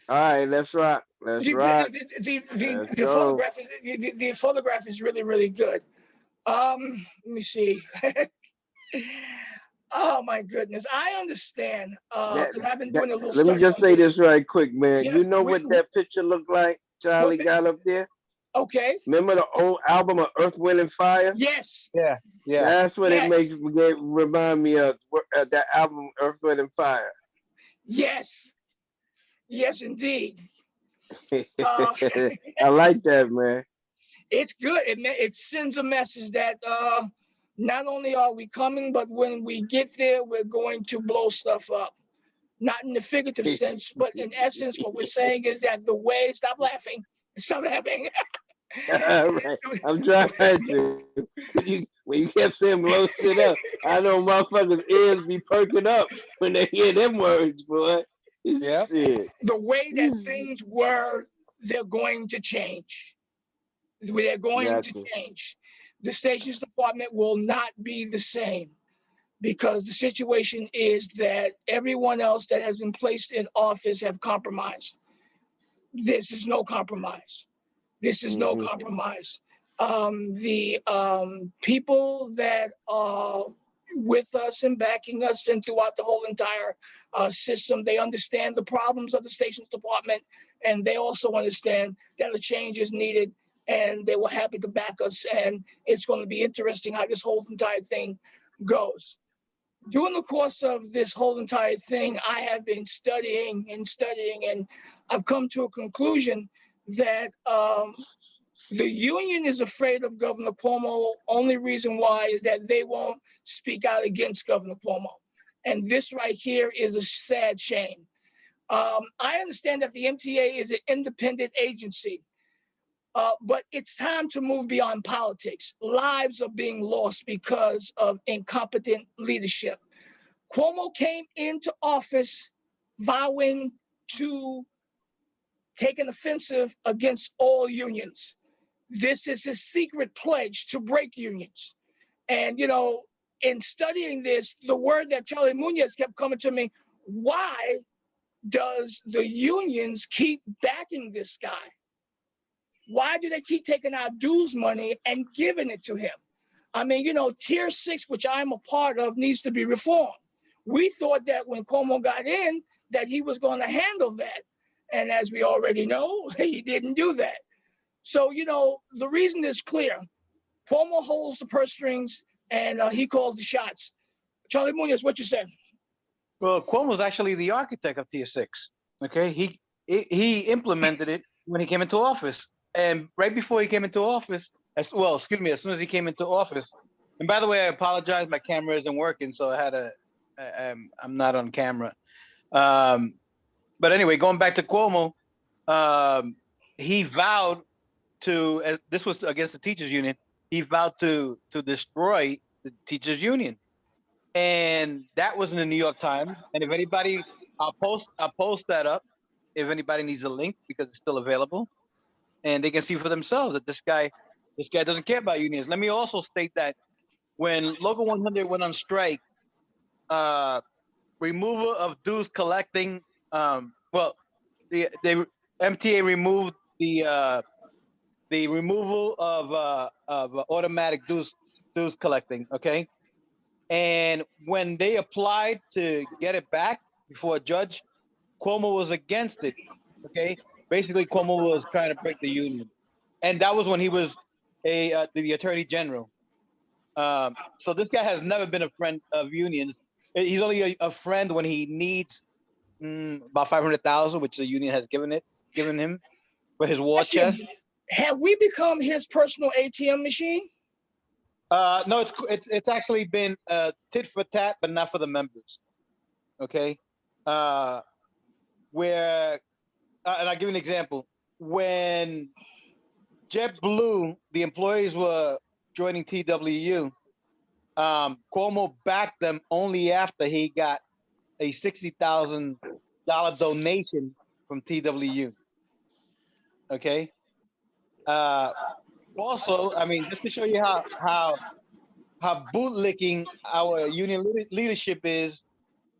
All right, let's rock. Let's The rock. Let's the go. photograph is the photograph is really really good. Let me see. Oh my goodness, I understand That, because I've been that, doing a little let me study just on say this. this right quick, man. You Yes, know what that picture looked like what? Charlie got up there? Okay. Remember the old album of Earth, Wind, and Fire? Yes. Yeah, yeah. That's what it makes Yes. me remind me of that album, Earth, Wind, and Fire. Yes. Yes, indeed. Uh, I like that, man. it's good. It sends a message that not only are we coming, but when we get there, we're going to blow stuff up. Not in the figurative sense, but in essence, what we're saying is that the way, stop laughing, stop laughing. All right. I'm trying to. When you kept saying blow shit up, I know motherfuckers' ears be perking up when they hear them words, boy. Yep. Shit. The way that things were, they're going to change. They're going to Gotcha. change. The stations department will not be the same because the situation is that everyone else that has been placed in office have compromised. This is no compromise. This is no Hmm. compromise. The people that are with us and backing us and throughout the whole entire system, they understand the problems of the stations department, and they also understand that a change is needed, and they were happy to back us. And it's going to be interesting how this whole entire thing goes. During the course of this whole entire thing, I have been studying and studying, and I've come to a conclusion that the union is afraid of Governor Cuomo. Only reason why is that they won't speak out against Governor Cuomo. And this right here is a sad shame. I understand that the MTA is an independent agency, but it's time to move beyond politics. Lives are being lost because of incompetent leadership. Cuomo came into office vowing to take an offensive against all unions. This is his secret pledge to break unions. And, in studying this, the word that Charlie Munoz kept coming to me, why does the unions keep backing this guy? Why do they keep taking our dues money and giving it to him? I mean, Tier 6, which I'm a part of, needs to be reformed. We thought that when Cuomo got in, that he was going to handle that. And as we already know, he didn't do that. So, the reason is clear. Cuomo holds the purse strings and he calls the shots. Charlie Munoz, what you said? Well, Cuomo was actually the architect of Tier 6. Okay, he implemented it when he came into office, and right before he came into office, excuse me, as soon as he came into office. And by the way, I apologize, my camera isn't working, so I'm not on camera. Um, but anyway, going back to Cuomo, he vowed to, as this was against the teachers union, he vowed to destroy the teachers union, and that was in the New York Times. And if anybody, I'll post that up if anybody needs a link because it's still available, and they can see for themselves that this guy doesn't care about unions. Let me also state that when Local 100 went on strike, uh, removal of dues collecting, well, the MTA removed the removal of automatic dues collecting. Okay, and when they applied to get it back before a judge, Cuomo was against it. Okay, basically Cuomo was trying to break the union, and that was when he was the attorney general. So this guy has never been a friend of unions. He's only a friend when he needs about 500,000, which the union has given him for his war chest. Have we become his personal ATM machine? No, it's actually been tit for tat, but not for the members. Okay, uh, where and I'll give you an example. When JetBlue, the employees were joining TWU, Cuomo backed them only after he got a $60,000 donation from TWU. Okay. Uh, Also, I mean, just to show you how bootlicking our union leadership is,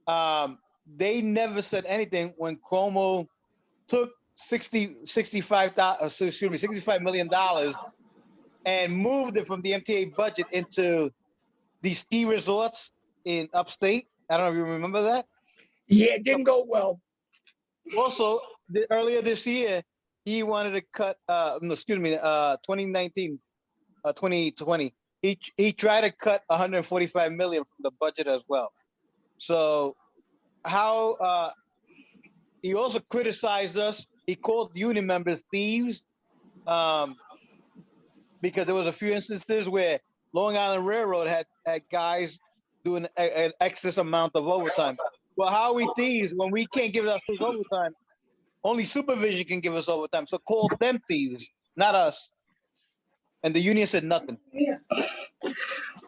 they never said anything when Cuomo took $65 million and moved it from the MTA budget into these ski resorts in upstate. I don't know if you remember that. Yeah, it didn't go well. Also, earlier this year, he wanted to cut, 2019, 2020. He tried to cut 145 million from the budget as well. So he also criticized us. He called union members thieves because there was a few instances where Long Island Railroad had guys doing an excess amount of overtime. Well, how are we thieves when we can't give us overtime? Only supervision can give us overtime. So call them thieves, not us. And the union said nothing.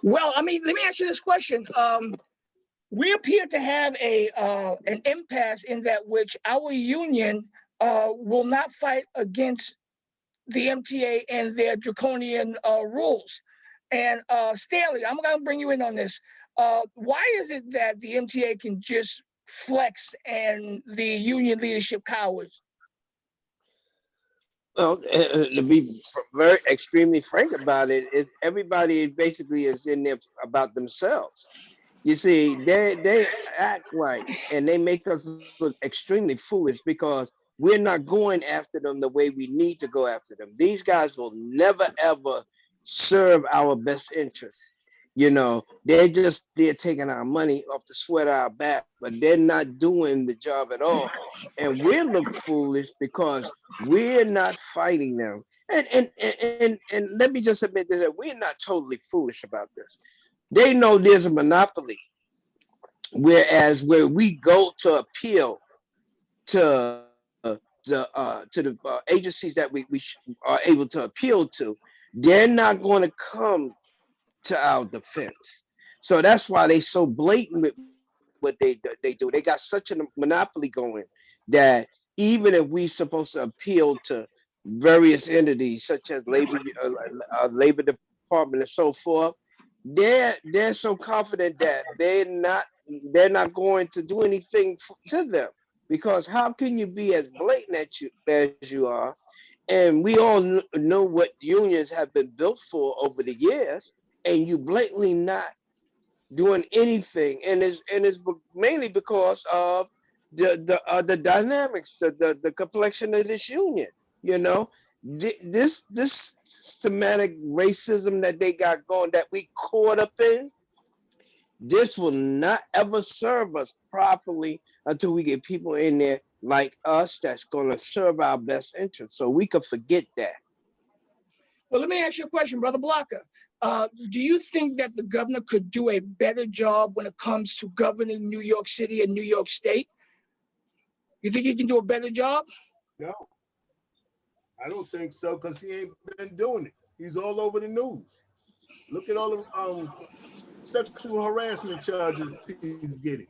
Well, I mean, let me ask you this question. We appear to have an impasse in that which our union will not fight against the MTA and their draconian rules. And Stanley, I'm going to bring you in on this. Why is it that the MTA can just flex and the union leadership cowards? Well, to be very extremely frank about it, everybody basically is in there about themselves. You see, they act like, and they make us look extremely foolish because we're not going after them the way we need to go after them. These guys will never ever serve our best interest. You know, they're taking our money off the sweat of our back, but they're not doing the job at all. And we look foolish because we're not fighting them. And let me just admit this, that we're not totally foolish about this. They know there's a monopoly, whereas where we go to appeal to the agencies that we are able to appeal to, they're not going to come to our defense. So that's why they so blatant with what they do. They got such a monopoly going that even if we supposed to appeal to various entities such as labor department and so forth, they're so confident that they're not going to do anything to them, because how can you be as blatant as you are? And we all know what unions have been built for over the years, and you blatantly not doing anything, and it's mainly because of the dynamics, the complexion of this union. You know, this systematic racism that they got going, that we caught up in, this will not ever serve us properly until we get people in there like us that's going to serve our best interest. So we could forget that. Well, let me ask you a question, Brother Blocker. Do you think that the governor could do a better job when it comes to governing New York City and New York State? You think he can do a better job? No, I don't think so, because he ain't been doing it. He's all over the news. Look at all the sexual harassment charges he's getting.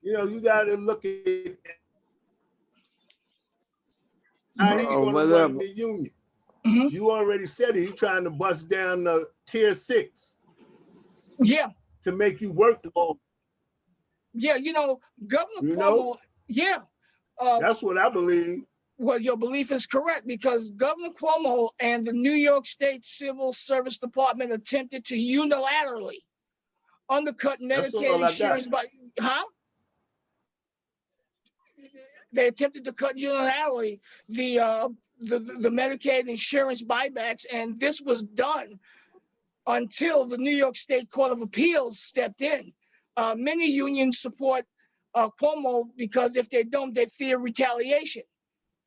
You know, you got to look at how he's going to run the union. Mm-hmm. You already said it. He's trying to bust down the tier 6. Yeah. To make you work the whole. Yeah, you know, Governor Cuomo. Know? Yeah. That's what I believe. Well, your belief is correct, because Governor Cuomo and the New York State Civil Service Department attempted to unilaterally undercut Medicaid insurance by, They attempted to cut unilaterally the Medicaid insurance buybacks, and this was done until the New York State Court of Appeals stepped in. Many unions support Cuomo because if they don't, they fear retaliation.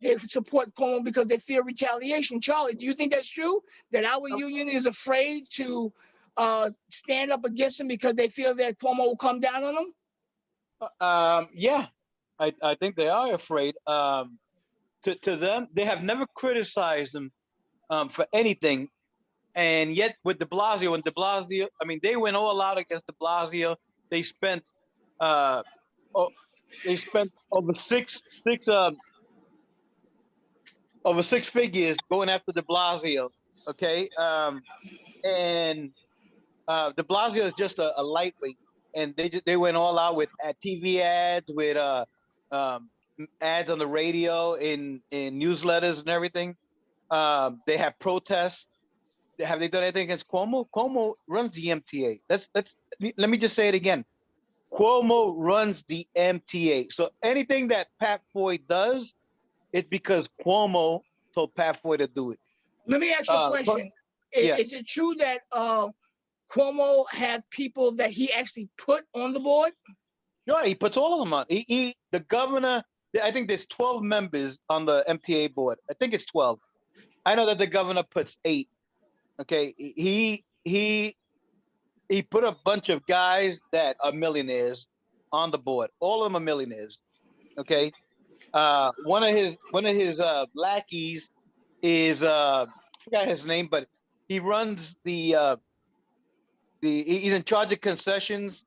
They support Cuomo because they fear retaliation. Charlie, do you think that's true? That our union is afraid to stand up against him because they feel that Cuomo will come down on them? Yeah, I think they are afraid. To them, they have never criticized him for anything. And yet with de Blasio, I mean, they went all out against de Blasio. They spent over six figures going after de Blasio. Okay. And de Blasio is just a lightweight, and they went all out with TV ads, with ads on the radio, in newsletters and everything. They have protests. Have they done anything against Cuomo? Cuomo runs the MTA. Let me just say it again. Cuomo runs the MTA. So anything that Pat Foy does, it's because Cuomo told Pat Foy to do it. Let me ask you a question. yeah. Is it true that Cuomo has people that he actually put on the board? Yeah, he puts all of them on. The governor, I think there's 12 members on the MTA board. I think it's 12. I know that the governor puts 8. Okay, he put a bunch of guys that are millionaires on the board. All of them are millionaires. Okay, one of his lackeys is I forgot his name, but he runs he's in charge of concessions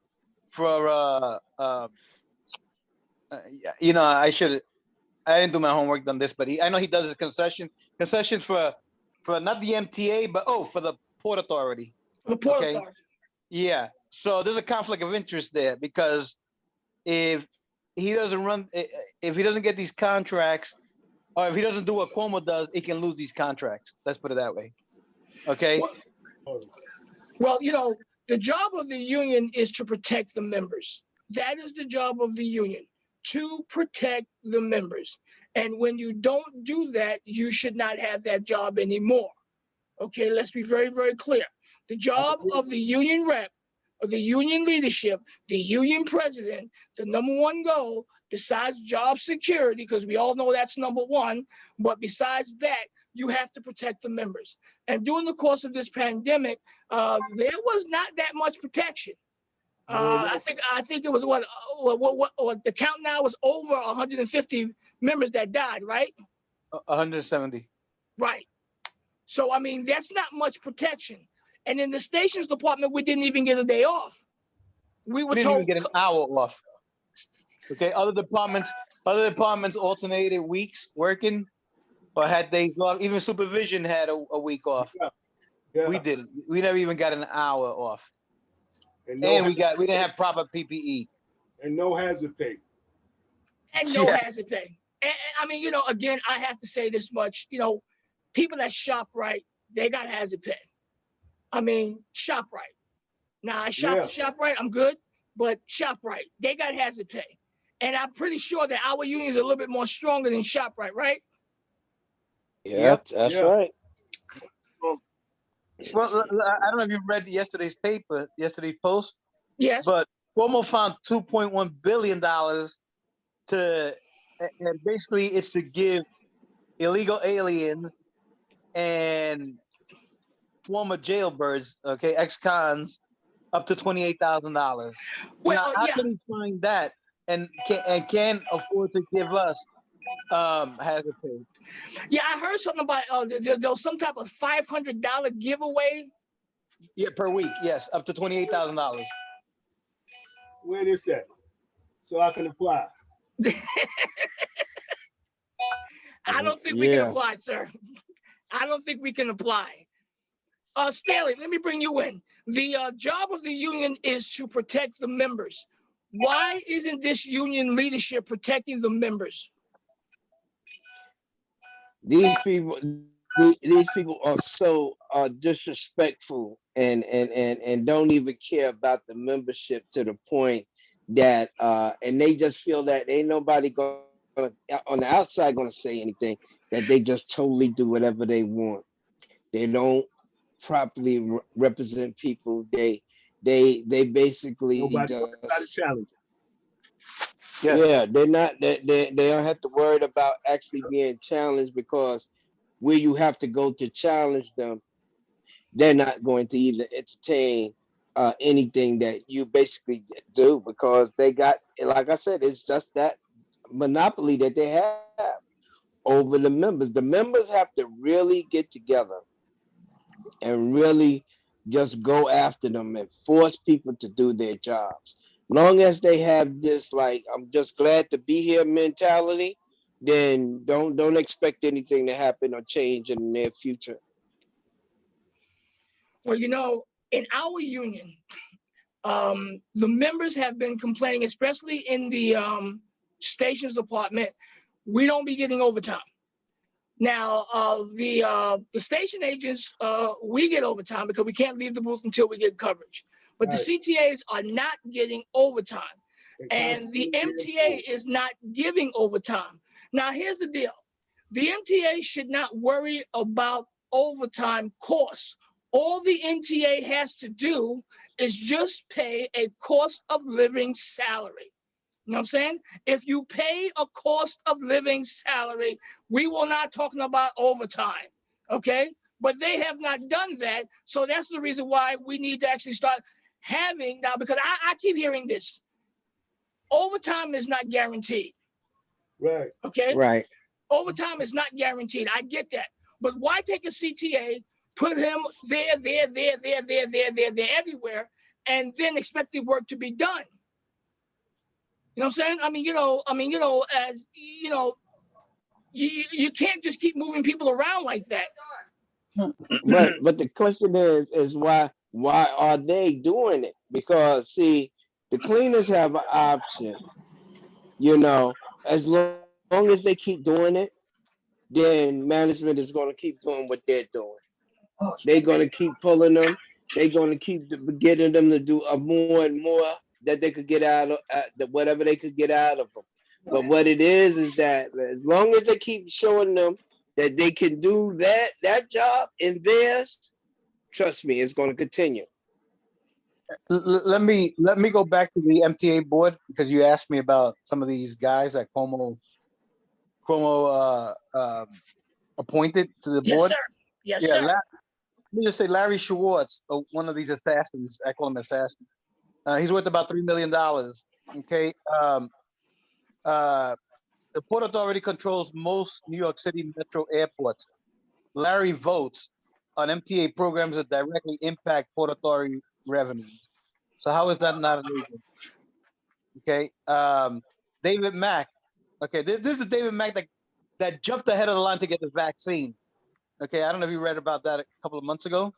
for I didn't do my homework on this, but I know he does his concessions for not the MTA, but for the Port Authority. The Port Authority. Yeah. So there's a conflict of interest there, because if he doesn't get these contracts, or if he doesn't do what Cuomo does, he can lose these contracts. Let's put it that way. Okay. Well, the job of the union is to protect the members. That is the job of the union, to protect the members. And when you don't do that, you should not have that job anymore. Okay, let's be very, very clear. The job of the union rep, of the union leadership, the union president, the number one goal, besides job security, because we all know that's number one, but besides that, you have to protect the members. And during the course of this pandemic, there was not that much protection. I think it was what the count now was over 150 members that died, right? 170. Right. So, I mean, that's not much protection. And in the stations department, we didn't even get a day off. We were didn't told even get an hour off. Okay, other departments alternated weeks working, or had days off. Even supervision had a week off. Yeah. We didn't. We never even got an hour off. And we didn't have proper PPE. And no hazard pay. And no hazard pay. And I mean, again, I have to say this much. People that shop right, they got hazard pay. I mean, shop right. Now I shop at ShopRite, I'm good, but ShopRite, they got hazard pay. And I'm pretty sure that our union is a little bit more stronger than ShopRite, right? Yeah, that's right. Well, I don't know if you read yesterday's post. Yes. But Cuomo found $2.1 billion and basically it's to give illegal aliens and former jailbirds, ex-cons, up to $28,000. Well, how can he find that and can afford to give us hazard pay? Yeah, I heard something about there was some type of $500 giveaway. Yeah, per week. Yes, up to $28,000. Where this at? So I can apply. I don't think we can apply, sir. I don't think we can apply. Stanley, let me bring you in. The job of the union is to protect the members. Why isn't this union leadership protecting the members? These people are so disrespectful and don't even care about the membership to the point that and they just feel that ain't nobody going on the outside going to say anything, that they just totally do whatever they want. They don't properly represent people. They basically Nobody got a challenge. Yeah, they're not. They don't have to worry about actually being challenged, because where you have to go to challenge them, they're not going to even entertain anything that you basically do, because they got, like I said, it's just that monopoly that they have over the members. The members have to really get together and really just go after them and force people to do their jobs. Long as they have this, like, I'm just glad to be here mentality, then don't expect anything to happen or change in the near future. Well, in our union, the members have been complaining, especially in the stations department, we don't be getting overtime. Now, the station agents, we get overtime because we can't leave the booth until we get coverage. But the Right. CTAs are not getting overtime, They and the constantly MTA reinforce. is not giving overtime. Now, here's the deal. The MTA should not worry about overtime costs. All the MTA has to do is just pay a cost of living salary. You know what I'm saying? If you pay a cost of living salary, we will not talking about overtime, okay? But they have not done that, so that's the reason why we need to actually start having now, because I keep hearing this. Overtime is not guaranteed, Right. okay? Right. Overtime is not guaranteed. I get that. But why take a CTA, put him there, everywhere, and then expect the work to be done? You know what I'm saying? I mean, as you know, you can't just keep moving people around like that. But the question is why are they doing it? Because see, the cleaners have an option. You know, as long as they keep doing it, then management is going to keep doing what they're doing. They're going to keep pulling them. They're going to keep getting them to do more and more that they could get out of whatever they could get out of them. But what it is that as long as they keep showing them that they can do that job in theirs, trust me, it's going to continue. Let me go back to the MTA board because you asked me about some of these guys that Cuomo appointed to the Yes, board. sir. Yes, Yeah, sir. let me just say Larry Schwartz, one of these assassins. I call him assassin. He's worth about $3 million. Okay. The Port Authority controls most New York City metro airports. Larry votes on MTA programs that directly impact Port Authority revenues. So how is that not illegal? Okay. David Mack. Okay, this is David Mack that jumped ahead of the line to get the vaccine. Okay, I don't know if you read about that a couple of months ago.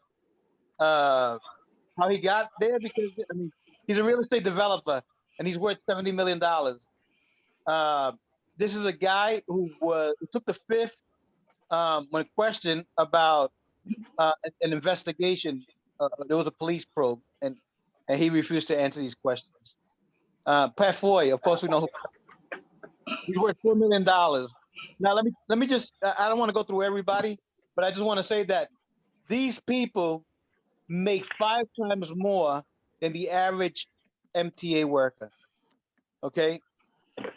How he got there, because I mean, he's a real estate developer and he's worth $70 million. This is a guy who took the fifth when questioned about an investigation. There was a police probe, and he refused to answer these questions. Pat Foy, of course, we know who. He's worth $4 million. Now let me just. I don't want to go through everybody, but I just want to say that these people make 5 times more than the average MTA worker. Okay,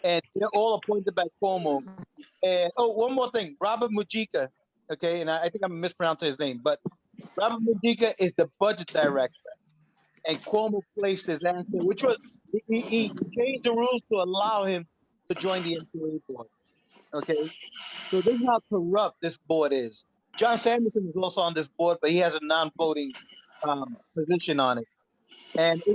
and they're all appointed by Cuomo. And one more thing, Robert Mujica. Okay, and I think I'm mispronouncing his name, but Robert Mujica is the budget director, and Cuomo placed his answer, which was he changed the rules to allow him to join the MTA board. Okay, so this is how corrupt this board is. John Sanderson is also on this board, but he has a non-voting position on it, and it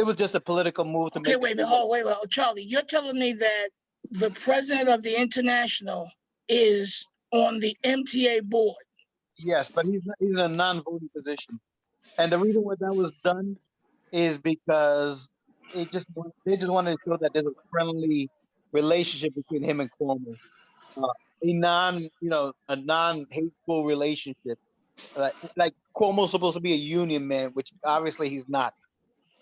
was just a political move to Okay, make. wait, wait. Charlie, you're telling me that the president of the International is on the MTA board? Yes, but he's in a non-voting position, and the reason why that was done is because they just wanted to show that there's a friendly relationship between him and Cuomo, a non-hateful relationship. Like Cuomo's supposed to be a union man, which obviously he's not.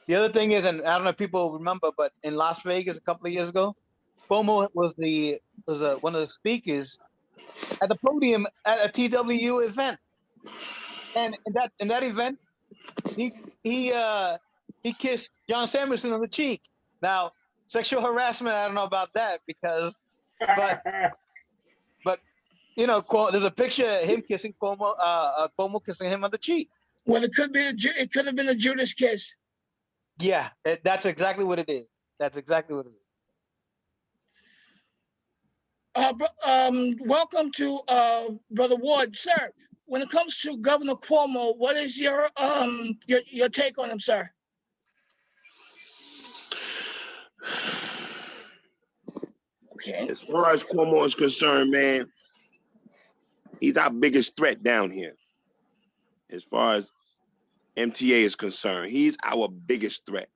The other thing is, and I don't know if people remember, but in Las Vegas a couple of years ago, Cuomo was one of the speakers at the podium at a TWU event, and in that event, he kissed John Samuelson on the cheek. Now, sexual harassment, I don't know about that because, but there's a picture of him kissing Cuomo, Cuomo kissing him on the cheek. Well, it could have been a Judas kiss. Yeah, that's exactly what it is. That's exactly what it is. Welcome to Brother Ward, sir. When it comes to Governor Cuomo, what is your take on him, sir? Okay. As far as Cuomo is concerned, man, he's our biggest threat down here. As far as MTA is concerned, he's our biggest threat.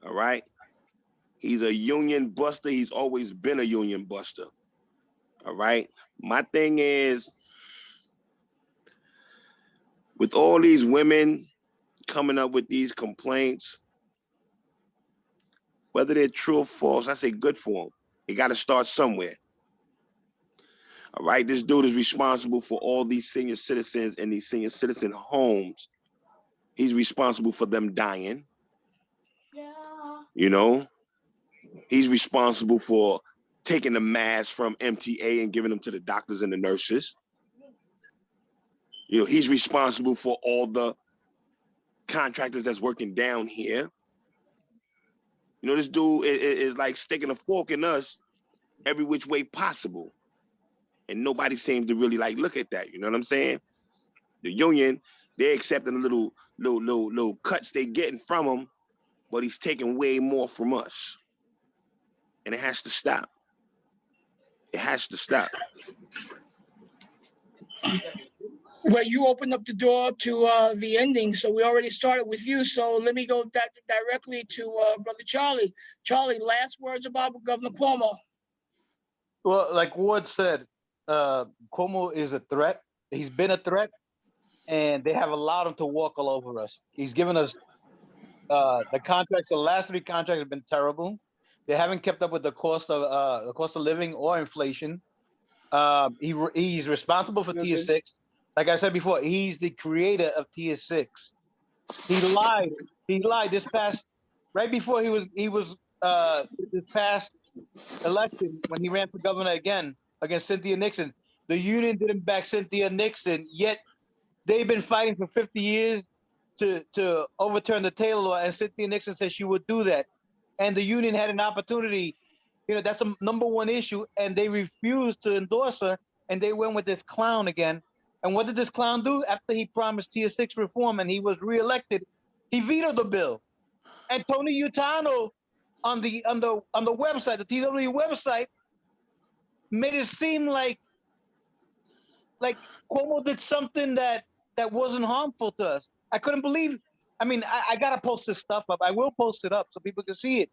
All right. He's a union buster. He's always been a union buster. All right. My thing is, with all these women coming up with these complaints, whether they're true or false, I say good for them. You got to start somewhere. All right. This dude is responsible for all these senior citizens in these senior citizen homes. He's responsible for them dying. Yeah. You know, he's responsible for taking the masks from MTA and giving them to the doctors and the nurses. You know, he's responsible for all the contractors that's working down here. You know, this dude is like sticking a fork in us every which way possible. And nobody seems to really like look at that. You know what I'm saying? The union, they're accepting the little cuts they getting from him, but he's taking way more from us. And it has to stop. It has to stop. Well, you opened up the door to the ending, so we already started with you. So let me go directly to Brother Charlie. Charlie, last words about Governor Cuomo. Well, like Ward said, Cuomo is a threat. He's been a threat, and they have allowed him to walk all over us. He's given us the contracts. The last 3 contracts have been terrible. They haven't kept up with the cost of living or inflation. He's responsible for Tier 6. Like I said before, he's the creator of Tier 6. He lied. He lied right before he was this past election when he ran for governor again against Cynthia Nixon. The union didn't back Cynthia Nixon, yet they've been fighting for 50 years to overturn the Taylor law, and Cynthia Nixon said she would do that. And the union had an opportunity. You know, that's a #1 issue, and they refused to endorse her, and they went with this clown again. And what did this clown do after he promised Tier 6 reform and he was reelected? He vetoed the bill. And Tony Utano on the website, the TW website, made it seem like Cuomo did something that wasn't harmful to us. I couldn't believe. I mean, I gotta post this stuff up. I will post it up so people can see it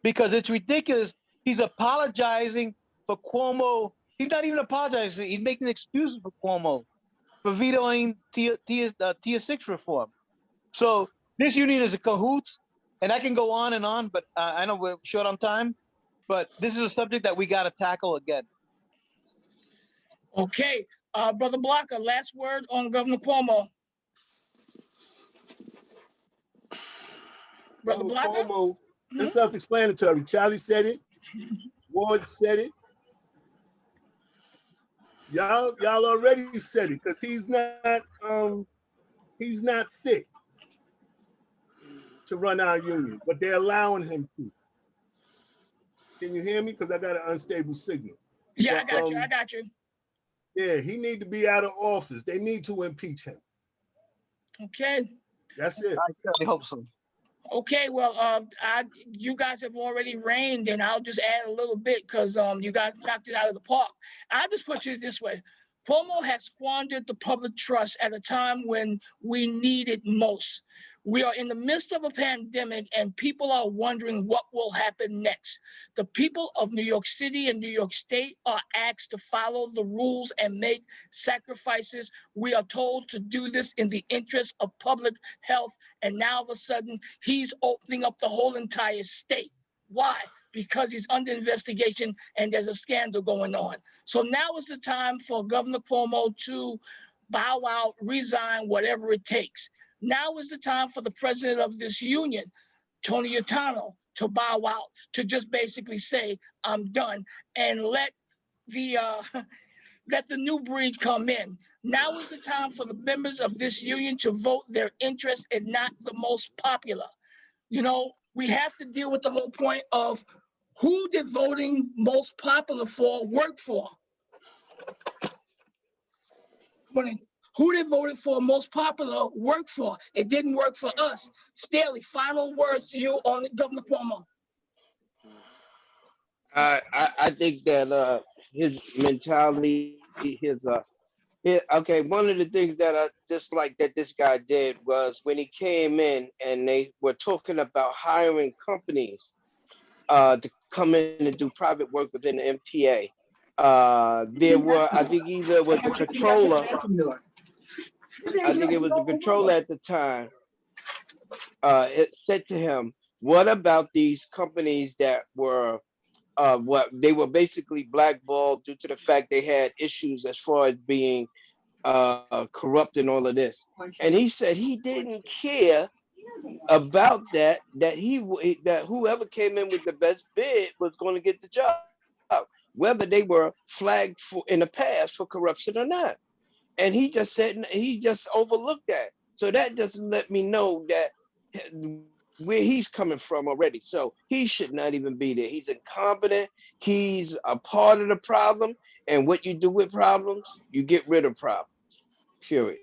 because it's ridiculous. He's apologizing for Cuomo. He's not even apologizing. He's making excuses for Cuomo for vetoing Tier 6 reform. So this union is a cahoots, and I can go on, but I know we're short on time. But this is a subject that we got to tackle again. Okay, Brother Blocker, last word on Governor Cuomo. Brother Blocker? Cuomo, it's self-explanatory. Charlie said it. Ward said it. Y'all already said it because he's not fit to run our union, but they're allowing him to. Can you hear me? Because I got an unstable signal. Yeah, I got you. Yeah, he need to be out of office. They need to impeach him. Okay. That's it. I certainly hope so. Okay, well, you guys have already reigned, and I'll just add a little bit because you guys knocked it out of the park. I just put it this way. Cuomo has squandered the public trust at a time when we need it most. We are in the midst of a pandemic, and people are wondering what will happen next. The people of New York City and New York State are asked to follow the rules and make sacrifices. We are told to do this in the interest of public health, and now all of a sudden, he's opening up the whole entire state. Why? Because he's under investigation and there's a scandal going on. So now is the time for Governor Cuomo to bow out, resign, whatever it takes. Now is the time for the president of this union, Tony Utano, to bow out, to just basically say, I'm done, and let the new breed come in. Now is the time for the members of this union to vote their interest and not the most popular. You know, we have to deal with the whole point of who did voting most popular for work for? Who did voting for most popular work for? It didn't work for us. Staley, final words to you on Governor Cuomo. I think that his mentality, okay, one of the things that I dislike that this guy did was when he came in and they were talking about hiring companies to come in and do private work within the MTA. There were, I think either it was the controller, I think it was the controller at the time, it said to him, what about these companies that were what they were basically blackballed due to the fact they had issues as far as being corrupt and all of this. And he said he didn't care about that, that whoever came in with the best bid was going to get the job, whether they were flagged for in the past for corruption or not. And he just said he just overlooked that. So that doesn't let me know that where he's coming from already. So he should not even be there. He's incompetent. He's a part of the problem. And what you do with problems, you get rid of problems. Period.